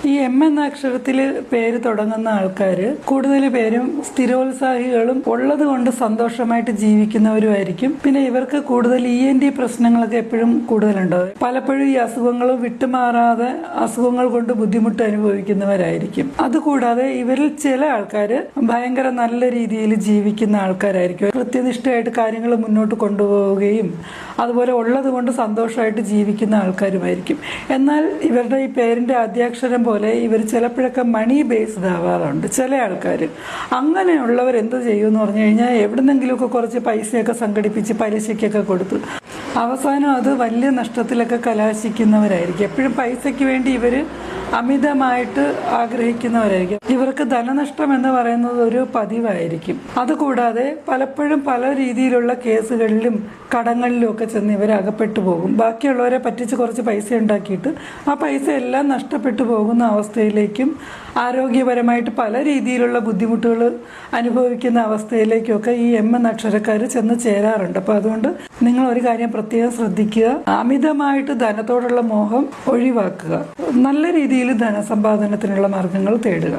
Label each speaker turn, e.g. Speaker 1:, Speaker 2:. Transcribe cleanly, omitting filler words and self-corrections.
Speaker 1: ഈ എം എന്ന അക്ഷരത്തിൽ പേര് തുടങ്ങുന്ന ആൾക്കാർ കൂടുതൽ പേരും സ്ഥിരോത്സാഹികളും ഉള്ളത് കൊണ്ട് സന്തോഷമായിട്ട് ജീവിക്കുന്നവരുമായിരിക്കും. പിന്നെ ഇവർക്ക് കൂടുതൽ ENT പ്രശ്നങ്ങളൊക്കെ എപ്പോഴും കൂടുതലുണ്ടാവും. പലപ്പോഴും ഈ അസുഖങ്ങൾ വിട്ടുമാറാതെ അസുഖങ്ങൾ കൊണ്ട് ബുദ്ധിമുട്ട് അനുഭവിക്കുന്നവരായിരിക്കും. അതുകൂടാതെ ഇവരിൽ ചില ആൾക്കാർ ഭയങ്കര നല്ല രീതിയിൽ ജീവിക്കുന്ന ആൾക്കാരായിരിക്കും. കൃത്യനിഷ്ഠയായിട്ട് കാര്യങ്ങൾ മുന്നോട്ട് കൊണ്ടുപോവുകയും അതുപോലെ ഉള്ളത് കൊണ്ട് സന്തോഷമായിട്ട് ജീവിക്കുന്ന ആൾക്കാരുമായിരിക്കും. എന്നാൽ ഇവരുടെ ഈ പേരിന്റെ ആദ്യാക്ഷരം പോലെ ഇവർ ചിലപ്പോഴൊക്കെ മണി ബേസ്ഡ് ആവാറുണ്ട്. ചില ആൾക്കാർ അങ്ങനെയുള്ളവർ എന്ത് ചെയ്യുമെന്ന് പറഞ്ഞു കഴിഞ്ഞാൽ എവിടുന്നെങ്കിലുമൊക്കെ കുറച്ച് പൈസയൊക്കെ സംഘടിപ്പിച്ച് പലിശയ്ക്കൊക്കെ കൊടുത്ത് അവസാനം അത് വലിയ നഷ്ടത്തിലൊക്കെ കലാശിക്കുന്നവരായിരിക്കും. എപ്പോഴും പൈസയ്ക്ക് വേണ്ടി ഇവർ അമിതമായിട്ട് ആഗ്രഹിക്കുന്നവരായിരിക്കും. ഇവർക്ക് ധനനഷ്ടം എന്ന് പറയുന്നത് ഒരു പതിവായിരിക്കും. അതുകൂടാതെ പലപ്പോഴും പല രീതിയിലുള്ള കേസുകളിലും കടങ്ങളിലും ഒക്കെ ചെന്ന് ഇവർ അകപ്പെട്ടു പോകും. ബാക്കിയുള്ളവരെ പറ്റിച്ച് കുറച്ച് പൈസ ഉണ്ടാക്കിയിട്ട് ആ പൈസ എല്ലാം നഷ്ടപ്പെട്ടു പോകുന്ന അവസ്ഥയിലേക്കും ആരോഗ്യപരമായിട്ട് പല രീതിയിലുള്ള ബുദ്ധിമുട്ടുകൾ അനുഭവിക്കുന്ന അവസ്ഥയിലേക്കൊക്കെ ഈ M എന്ന അക്ഷരക്കാർ ചെന്ന് ചേരാറുണ്ട്. അപ്പോൾ അതുകൊണ്ട് നിങ്ങൾ ഒരു കാര്യം പ്രത്യേകം ശ്രദ്ധിക്കുക. അമിതമായിട്ട് ധനത്തോടുള്ള മോഹം ഒഴിവാക്കുക. നല്ല രീതിയിൽ ധനസമ്പാദനത്തിനുള്ള മാർഗങ്ങൾ തേടുക.